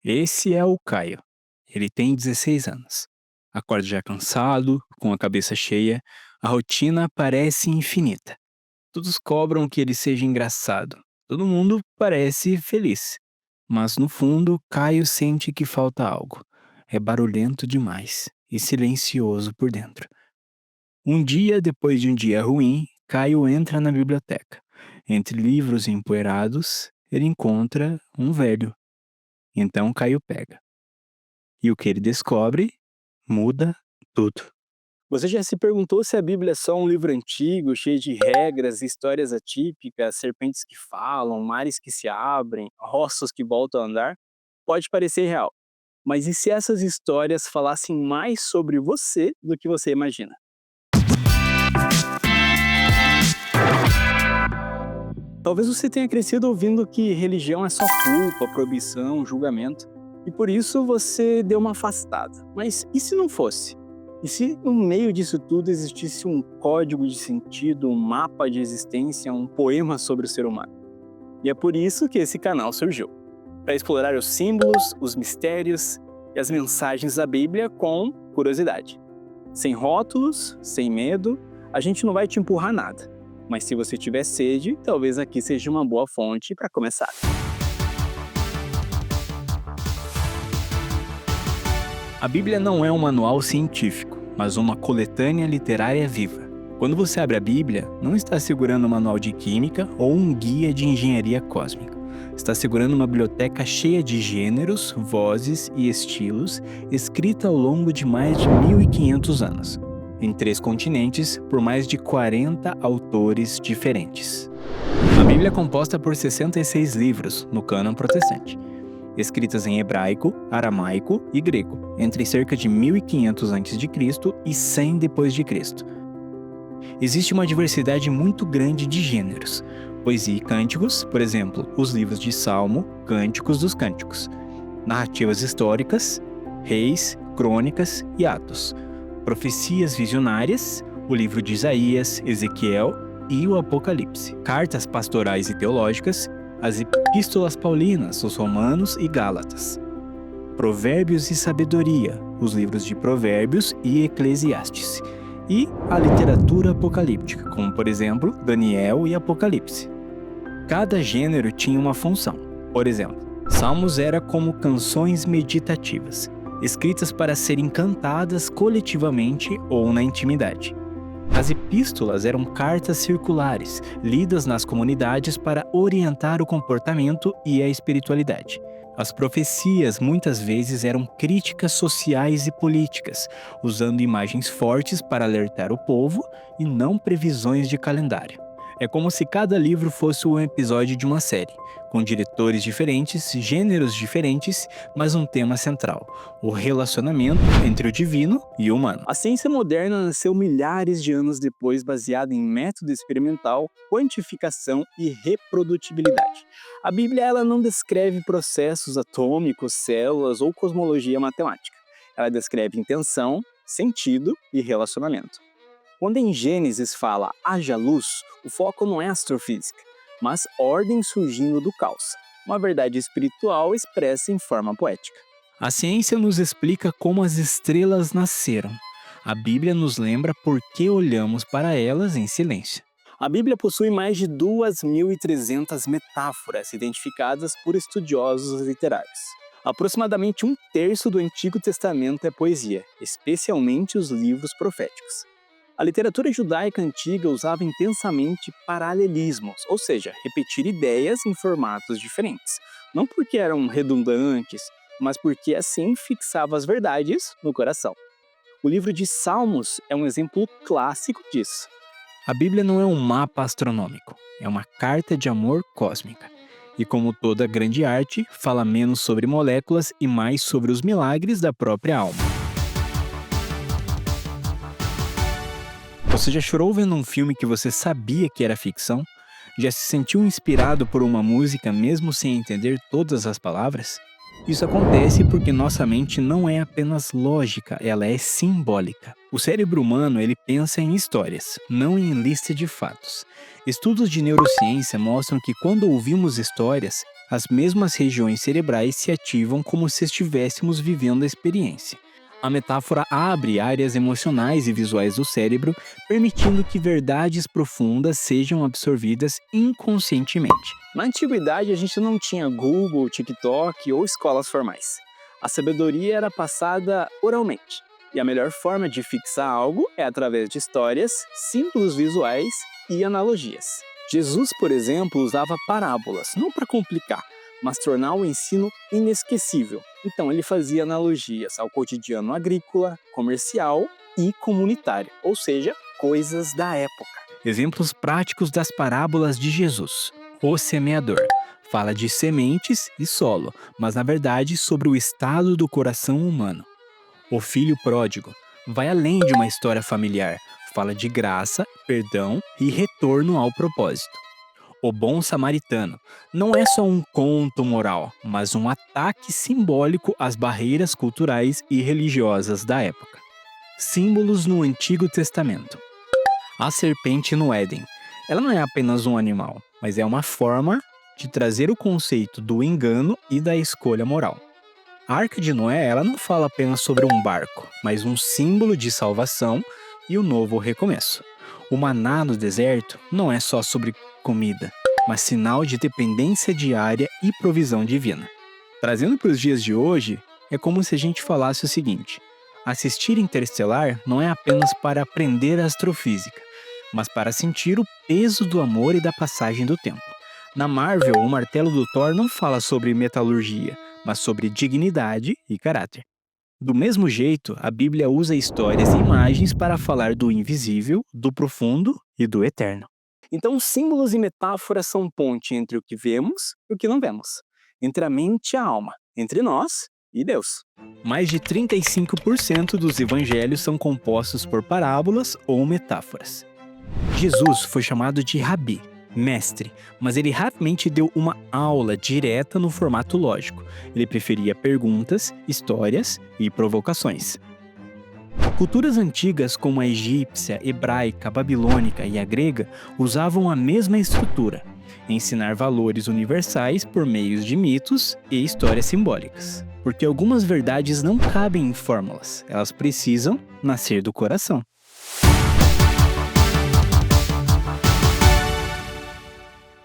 Esse é o Caio. Ele tem 16 anos. Acorda já cansado, com a cabeça cheia, a rotina parece infinita. Todos cobram que ele seja engraçado. Todo mundo parece feliz. Mas no fundo, Caio sente que falta algo. É barulhento demais e silencioso por dentro. Um dia depois de um dia ruim, Caio entra na biblioteca. Entre livros empoeirados, ele encontra um velho. Então Caio pega. E o que ele descobre muda tudo. Você já se perguntou se a Bíblia é só um livro antigo, cheio de regras, histórias atípicas, serpentes que falam, mares que se abrem, ossos que voltam a andar? Pode parecer real, mas e se essas histórias falassem mais sobre você do que você imagina? Talvez você tenha crescido ouvindo que religião é só culpa, proibição, julgamento, e por isso você deu uma afastada. Mas e se não fosse? E se no meio disso tudo existisse um código de sentido, um mapa de existência, um poema sobre o ser humano? E é por isso que esse canal surgiu, para explorar os símbolos, os mistérios e as mensagens da Bíblia com curiosidade. Sem rótulos, sem medo, a gente não vai te empurrar nada. Mas se você tiver sede, talvez aqui seja uma boa fonte para começar. A Bíblia não é um manual científico, mas uma coletânea literária viva. Quando você abre a Bíblia, não está segurando um manual de química ou um guia de engenharia cósmica. Está segurando uma biblioteca cheia de gêneros, vozes e estilos, escrita ao longo de mais de 1500 anos. Em 3 continentes, por mais de 40 autores diferentes. A Bíblia é composta por 66 livros no cânon protestante, escritas em hebraico, aramaico e grego, entre cerca de 1500 a.C. e 100 d.C. Existe uma diversidade muito grande de gêneros, poesia e cânticos, por exemplo, os livros de Salmo, Cânticos dos Cânticos, narrativas históricas, reis, crônicas e atos, profecias visionárias, o livro de Isaías, Ezequiel e o Apocalipse, cartas pastorais e teológicas, as epístolas paulinas, os Romanos e Gálatas, Provérbios e Sabedoria, os livros de Provérbios e Eclesiastes, e a literatura apocalíptica, como por exemplo Daniel e Apocalipse. Cada gênero tinha uma função. Por exemplo, Salmos era como canções meditativas, escritas para serem cantadas coletivamente ou na intimidade. As epístolas eram cartas circulares, lidas nas comunidades para orientar o comportamento e a espiritualidade. As profecias muitas vezes eram críticas sociais e políticas, usando imagens fortes para alertar o povo e não previsões de calendário. É como se cada livro fosse um episódio de uma série, com diretores diferentes, gêneros diferentes, mas um tema central: o relacionamento entre o divino e o humano. A ciência moderna nasceu milhares de anos depois, baseada em método experimental, quantificação e reprodutibilidade. A Bíblia ela não descreve processos atômicos, células ou cosmologia matemática. Ela descreve intenção, sentido e relacionamento. Quando em Gênesis fala haja luz, o foco não é astrofísica, mas ordem surgindo do caos, uma verdade espiritual expressa em forma poética. A ciência nos explica como as estrelas nasceram. A Bíblia nos lembra por que olhamos para elas em silêncio. A Bíblia possui mais de 2.300 metáforas identificadas por estudiosos literários. Aproximadamente 1/3 do Antigo Testamento é poesia, especialmente os livros proféticos. A literatura judaica antiga usava intensamente paralelismos, ou seja, repetir ideias em formatos diferentes. Não porque eram redundantes, mas porque assim fixava as verdades no coração. O livro de Salmos é um exemplo clássico disso. A Bíblia não é um mapa astronômico, é uma carta de amor cósmica. E como toda grande arte, fala menos sobre moléculas e mais sobre os milagres da própria alma. Você já chorou vendo um filme que você sabia que era ficção? Já se sentiu inspirado por uma música mesmo sem entender todas as palavras? Isso acontece porque nossa mente não é apenas lógica, ela é simbólica. O cérebro humano, ele pensa em histórias, não em lista de fatos. Estudos de neurociência mostram que quando ouvimos histórias, as mesmas regiões cerebrais se ativam como se estivéssemos vivendo a experiência. A metáfora abre áreas emocionais e visuais do cérebro, permitindo que verdades profundas sejam absorvidas inconscientemente. Na antiguidade, a gente não tinha Google, TikTok ou escolas formais. A sabedoria era passada oralmente, e a melhor forma de fixar algo é através de histórias, símbolos visuais e analogias. Jesus, por exemplo, usava parábolas, não para complicar, mas tornar o ensino inesquecível. Então ele fazia analogias ao cotidiano agrícola, comercial e comunitário, ou seja, coisas da época. Exemplos práticos das parábolas de Jesus. O semeador fala de sementes e solo, mas na verdade sobre o estado do coração humano. O filho pródigo vai além de uma história familiar, fala de graça, perdão e retorno ao propósito. O bom samaritano não é só um conto moral, mas um ataque simbólico às barreiras culturais e religiosas da época. Símbolos no Antigo Testamento. A serpente no Éden. Ela não é apenas um animal, mas é uma forma de trazer o conceito do engano e da escolha moral. A Arca de Noé, ela não fala apenas sobre um barco, mas um símbolo de salvação e o novo recomeço. O maná no deserto não é só sobre comida, mas sinal de dependência diária e provisão divina. Trazendo para os dias de hoje, é como se a gente falasse o seguinte: assistir Interestelar não é apenas para aprender astrofísica, mas para sentir o peso do amor e da passagem do tempo. Na Marvel, o martelo do Thor não fala sobre metalurgia, mas sobre dignidade e caráter. Do mesmo jeito, a Bíblia usa histórias e imagens para falar do invisível, do profundo e do eterno. Então, símbolos e metáforas são ponte entre o que vemos e o que não vemos, entre a mente e a alma, entre nós e Deus. Mais de 35% dos evangelhos são compostos por parábolas ou metáforas. Jesus foi chamado de Rabi, mestre, mas ele raramente deu uma aula direta no formato lógico. Ele preferia perguntas, histórias e provocações. Culturas antigas como a egípcia, hebraica, babilônica e a grega usavam a mesma estrutura: ensinar valores universais por meio de mitos e histórias simbólicas. Porque algumas verdades não cabem em fórmulas, elas precisam nascer do coração.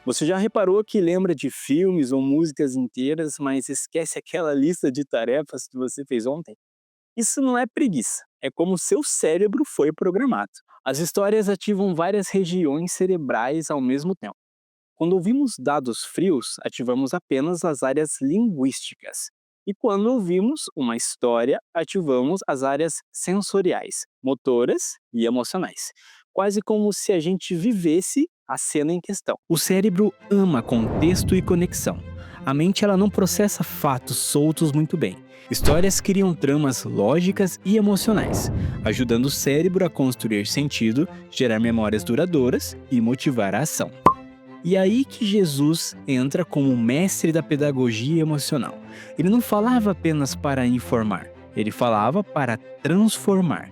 Você já reparou que lembra de filmes ou músicas inteiras, mas esquece aquela lista de tarefas que você fez ontem? Isso não é preguiça, é como seu cérebro foi programado. As histórias ativam várias regiões cerebrais ao mesmo tempo. Quando ouvimos dados frios, ativamos apenas as áreas linguísticas. E quando ouvimos uma história, ativamos as áreas sensoriais, motoras e emocionais. Quase como se a gente vivesse a cena em questão. O cérebro ama contexto e conexão. A mente ela não processa fatos soltos muito bem. Histórias criam tramas lógicas e emocionais, ajudando o cérebro a construir sentido, gerar memórias duradouras e motivar a ação. E aí que Jesus entra como mestre da pedagogia emocional. Ele não falava apenas para informar, ele falava para transformar.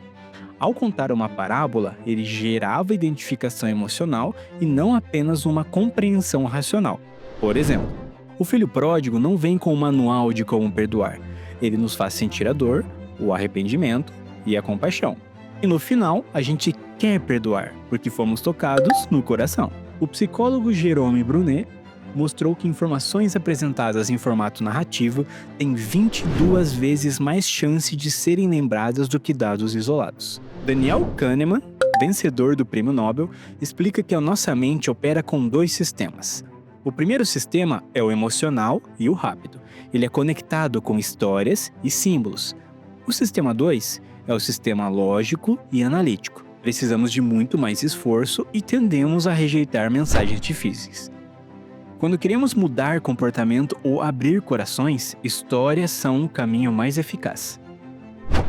Ao contar uma parábola, ele gerava identificação emocional e não apenas uma compreensão racional. Por exemplo, o filho pródigo não vem com um manual de como perdoar. Ele nos faz sentir a dor, o arrependimento e a compaixão. E no final, a gente quer perdoar, porque fomos tocados no coração. O psicólogo Jerome Brunet mostrou que informações apresentadas em formato narrativo têm 22 vezes mais chance de serem lembradas do que dados isolados. Daniel Kahneman, vencedor do Prêmio Nobel, explica que a nossa mente opera com 2 sistemas. O primeiro sistema é o emocional e o rápido. Ele é conectado com histórias e símbolos. O sistema 2 é o sistema lógico e analítico. Precisamos de muito mais esforço e tendemos a rejeitar mensagens difíceis. Quando queremos mudar comportamento ou abrir corações, histórias são um caminho mais eficaz.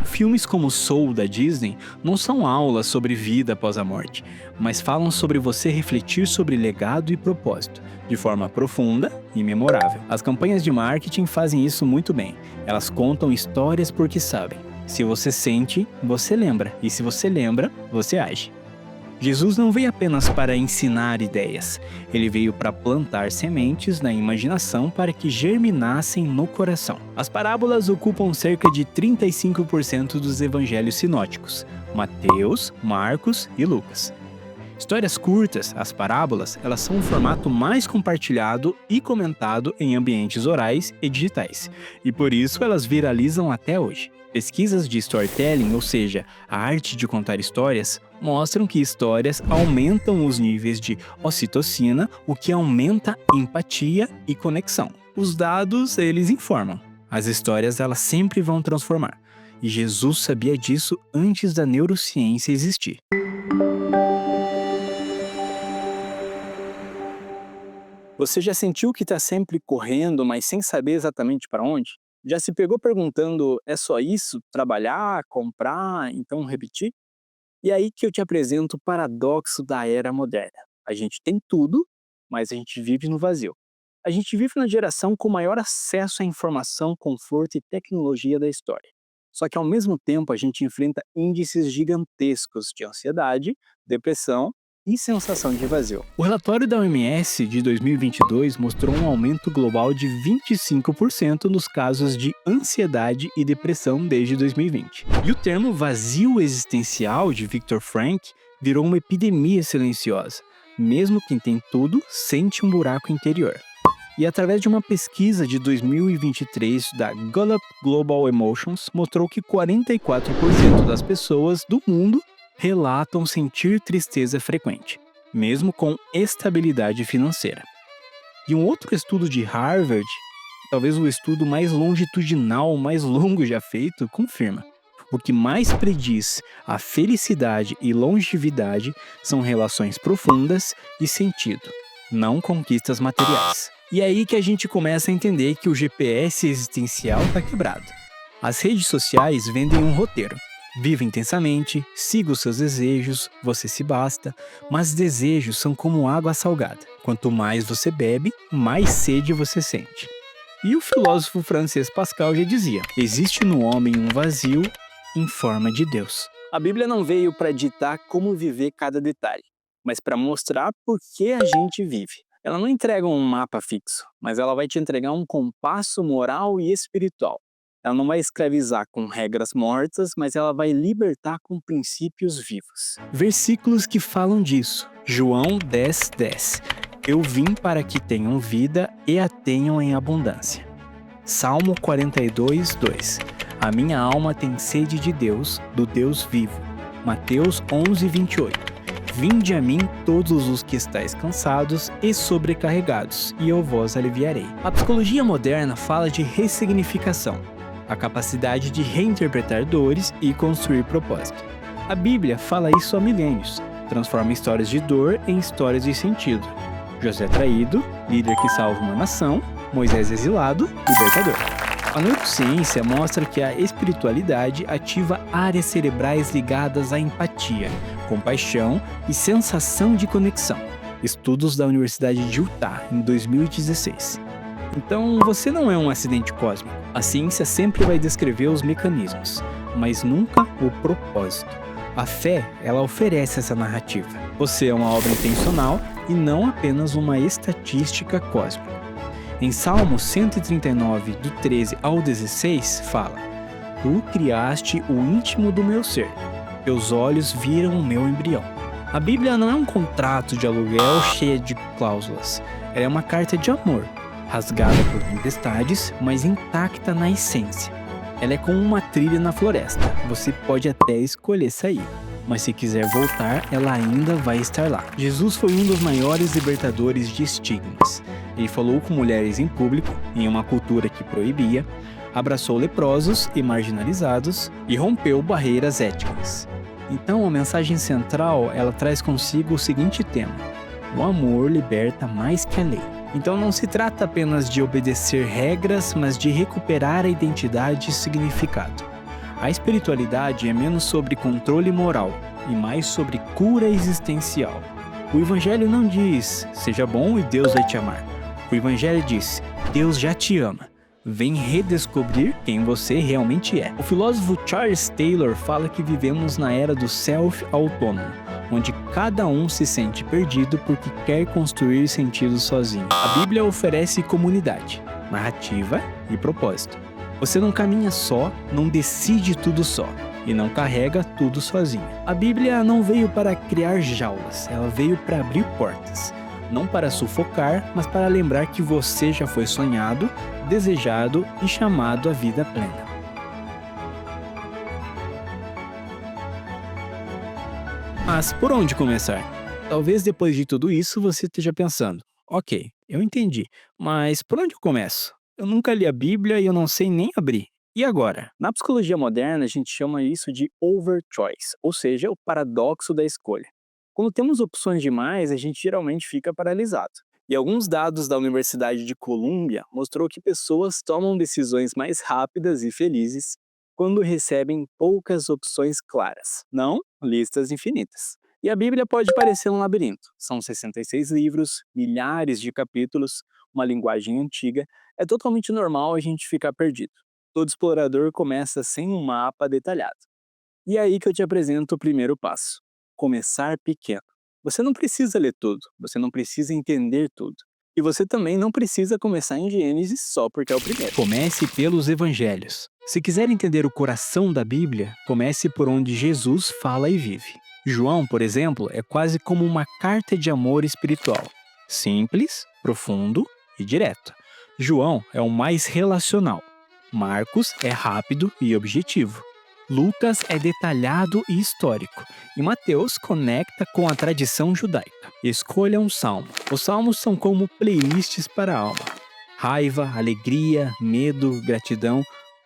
Filmes como Soul da Disney não são aulas sobre vida após a morte, mas falam sobre você refletir sobre legado e propósito, de forma profunda e memorável. As campanhas de marketing fazem isso muito bem. Elas contam histórias porque sabem. Se você sente, você lembra. E se você lembra, você age. Jesus não veio apenas para ensinar ideias. Ele veio para plantar sementes na imaginação para que germinassem no coração. As parábolas ocupam cerca de 35% dos evangelhos sinóticos: Mateus, Marcos e Lucas. Histórias curtas, as parábolas, elas são um formato mais compartilhado e comentado em ambientes orais e digitais, e por isso elas viralizam até hoje. Pesquisas de storytelling, ou seja, a arte de contar histórias, mostram que histórias aumentam os níveis de ocitocina, o que aumenta empatia e conexão. Os dados, eles informam. As histórias, elas sempre vão transformar. E Jesus sabia disso antes da neurociência existir. Você já sentiu que está sempre correndo, mas sem saber exatamente para onde? Já se pegou perguntando, é só isso? Trabalhar, comprar, então repetir? E aí que eu te apresento o paradoxo da era moderna. A gente tem tudo, mas a gente vive no vazio. A gente vive na geração com maior acesso à informação, conforto e tecnologia da história. Só que ao mesmo tempo a gente enfrenta índices gigantescos de ansiedade, depressão e sensação de vazio. O relatório da OMS de 2022 mostrou um aumento global de 25% nos casos de ansiedade e depressão desde 2020. E o termo vazio existencial de Viktor Frankl virou uma epidemia silenciosa. Mesmo quem tem tudo sente um buraco interior. E através de uma pesquisa de 2023 da Gallup Global Emotions, mostrou que 44% das pessoas do mundo relatam sentir tristeza frequente, mesmo com estabilidade financeira. E um outro estudo de Harvard, talvez o estudo mais longitudinal, mais longo já feito, confirma: o que mais prediz a felicidade e longevidade são relações profundas e sentido, não conquistas materiais. E é aí que a gente começa a entender que o GPS existencial está quebrado. As redes sociais vendem um roteiro. Viva intensamente, siga os seus desejos, você se basta, mas desejos são como água salgada. Quanto mais você bebe, mais sede você sente. E o filósofo francês Pascal já dizia: existe no homem um vazio em forma de Deus. A Bíblia não veio para ditar como viver cada detalhe, mas para mostrar por que a gente vive. Ela não entrega um mapa fixo, mas ela vai te entregar um compasso moral e espiritual. Ela não vai escravizar com regras mortas, mas ela vai libertar com princípios vivos. Versículos que falam disso. João 10:10. Eu vim para que tenham vida e a tenham em abundância. Salmo 42:2. A minha alma tem sede de Deus, do Deus vivo. Mateus 11:28. Vinde a mim todos os que estáis cansados e sobrecarregados, e eu vos aliviarei. A psicologia moderna fala de ressignificação, a capacidade de reinterpretar dores e construir propósito. A Bíblia fala isso há milênios, transforma histórias de dor em histórias de sentido. José traído, líder que salva uma nação; Moisés exilado, libertador. A neurociência mostra que a espiritualidade ativa áreas cerebrais ligadas à empatia, compaixão e sensação de conexão. Estudos da Universidade de Utah, em 2016. Então, você não é um acidente cósmico. A ciência sempre vai descrever os mecanismos, mas nunca o propósito. A fé, ela oferece essa narrativa. Você é uma obra intencional e não apenas uma estatística cósmica. Em Salmo 139, do 13 ao 16, fala: Tu criaste o íntimo do meu ser, teus olhos viram o meu embrião. A Bíblia não é um contrato de aluguel cheio de cláusulas. Ela é uma carta de amor, rasgada por tempestades, mas intacta na essência. Ela é como uma trilha na floresta. Você pode até escolher sair, mas se quiser voltar, ela ainda vai estar lá. Jesus foi um dos maiores libertadores de estigmas. Ele falou com mulheres em público, em uma cultura que proibia, abraçou leprosos e marginalizados e rompeu barreiras éticas. Então, a mensagem central, ela traz consigo o seguinte tema: o amor liberta mais que a lei. Então não se trata apenas de obedecer regras, mas de recuperar a identidade e significado. A espiritualidade é menos sobre controle moral e mais sobre cura existencial. O Evangelho não diz, seja bom e Deus vai te amar. O Evangelho diz, Deus já te ama. Vem redescobrir quem você realmente é. O filósofo Charles Taylor fala que vivemos na era do self-autônomo, onde cada um se sente perdido porque quer construir sentido sozinho. A Bíblia oferece comunidade, narrativa e propósito. Você não caminha só, não decide tudo só e não carrega tudo sozinho. A Bíblia não veio para criar jaulas, ela veio para abrir portas. Não para sufocar, mas para lembrar que você já foi sonhado, desejado e chamado à vida plena. Mas por onde começar? Talvez depois de tudo isso você esteja pensando, ok, eu entendi, mas por onde eu começo? Eu nunca li a Bíblia e eu não sei nem abrir. E agora? Na psicologia moderna, a gente chama isso de overchoice, ou seja, o paradoxo da escolha. Quando temos opções demais, a gente geralmente fica paralisado. E alguns dados da Universidade de Colômbia mostrou que pessoas tomam decisões mais rápidas e felizes quando recebem poucas opções claras, não listas infinitas. E a Bíblia pode parecer um labirinto. São 66 livros, milhares de capítulos, uma linguagem antiga. É totalmente normal a gente ficar perdido. Todo explorador começa sem um mapa detalhado. E é aí que eu te apresento o primeiro passo. Começar pequeno. Você não precisa ler tudo, você não precisa entender tudo. E você também não precisa começar em Gênesis só porque é o primeiro. Comece pelos evangelhos. Se quiser entender o coração da Bíblia, comece por onde Jesus fala e vive. João, por exemplo, é quase como uma carta de amor espiritual. Simples, profundo e direto. João é o mais relacional. Marcos é rápido e objetivo. Lucas é detalhado e histórico, e Mateus conecta com a tradição judaica. Escolha um salmo. Os salmos são como playlists para a alma. Raiva, alegria, medo, gratidão,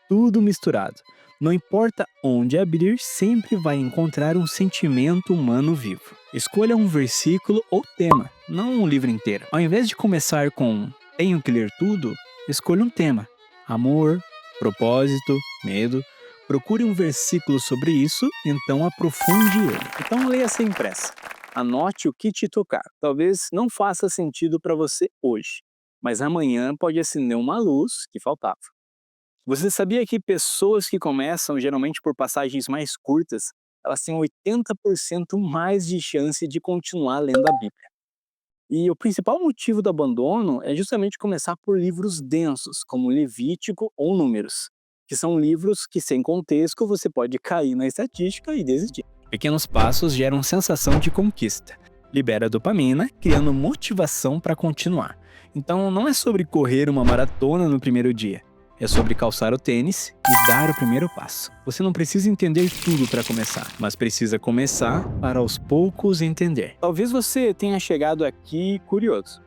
tudo misturado. Não importa onde abrir, sempre vai encontrar um sentimento humano vivo. Escolha um versículo ou tema, não um livro inteiro. Ao invés de começar com tenho que ler tudo, escolha um tema. Amor, propósito, medo. Procure um versículo sobre isso, então aprofunde ele. Então leia sem pressa. Anote o que te tocar. Talvez não faça sentido para você hoje, mas amanhã pode acender uma luz que faltava. Você sabia que pessoas que começam geralmente por passagens mais curtas, elas têm 80% mais de chance de continuar lendo a Bíblia? E o principal motivo do abandono é justamente começar por livros densos, como Levítico ou Números, que são livros que, sem contexto, você pode cair na estatística e desistir. Pequenos passos geram sensação de conquista. Libera dopamina, criando motivação para continuar. Então, não é sobre correr uma maratona no primeiro dia. É sobre calçar o tênis e dar o primeiro passo. Você não precisa entender tudo para começar, mas precisa começar para aos poucos entender. Talvez você tenha chegado aqui curioso,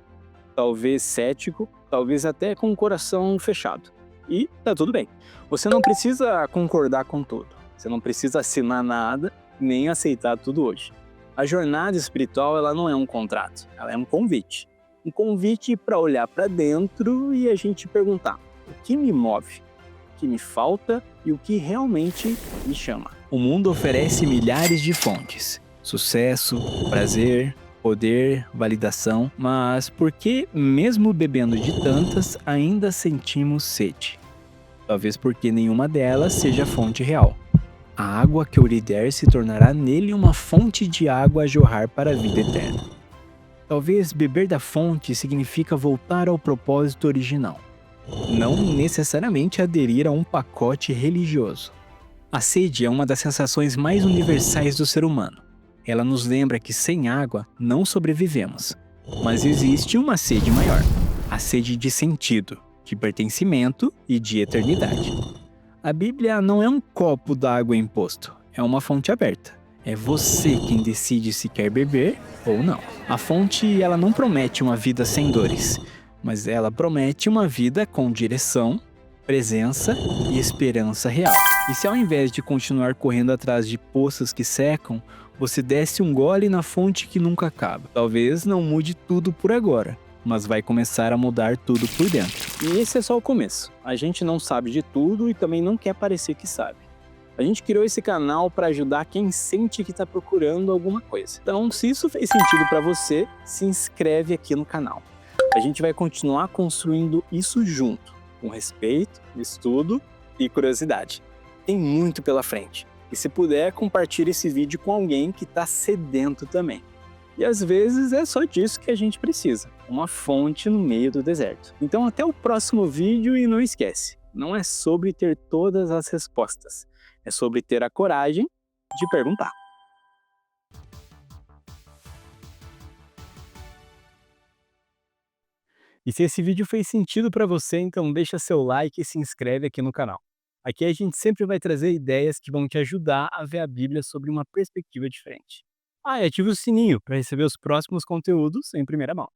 talvez cético, talvez até com o coração fechado. E tá tudo bem. Você não precisa concordar com tudo. Você não precisa assinar nada, nem aceitar tudo hoje. A jornada espiritual, ela não é um contrato, ela é um convite. Um convite para olhar para dentro e a gente perguntar: o que me move? O que me falta e o que realmente me chama? O mundo oferece milhares de fontes. Sucesso, prazer, poder, validação. Mas por que, mesmo bebendo de tantas, ainda sentimos sede? Talvez porque nenhuma delas seja fonte real. A água que eu lhe der se tornará nele uma fonte de água a jorrar para a vida eterna. Talvez beber da fonte significa voltar ao propósito original. Não necessariamente aderir a um pacote religioso. A sede é uma das sensações mais universais do ser humano. Ela nos lembra que sem água não sobrevivemos. Mas existe uma sede maior. A sede de sentido, de pertencimento e de eternidade. A Bíblia não é um copo d'água imposto, é uma fonte aberta. É você quem decide se quer beber ou não. A fonte, ela não promete uma vida sem dores, mas ela promete uma vida com direção, presença e esperança real. E se ao invés de continuar correndo atrás de poças que secam, você desse um gole na fonte que nunca acaba. Talvez não mude tudo por agora, mas vai começar a mudar tudo por dentro. E esse é só o começo. A gente não sabe de tudo e também não quer parecer que sabe. A gente criou esse canal para ajudar quem sente que está procurando alguma coisa. Então, se isso fez sentido para você, se inscreve aqui no canal. A gente vai continuar construindo isso junto, com respeito, estudo e curiosidade. Tem muito pela frente. E se puder, compartilhe esse vídeo com alguém que está sedento também. E às vezes é só disso que a gente precisa, uma fonte no meio do deserto. Então até o próximo vídeo e não esquece, não é sobre ter todas as respostas, é sobre ter a coragem de perguntar. E se esse vídeo fez sentido para você, então deixa seu like e se inscreve aqui no canal. Aqui a gente sempre vai trazer ideias que vão te ajudar a ver a Bíblia sobre uma perspectiva diferente. Ah, e ative o sininho para receber os próximos conteúdos em primeira mão.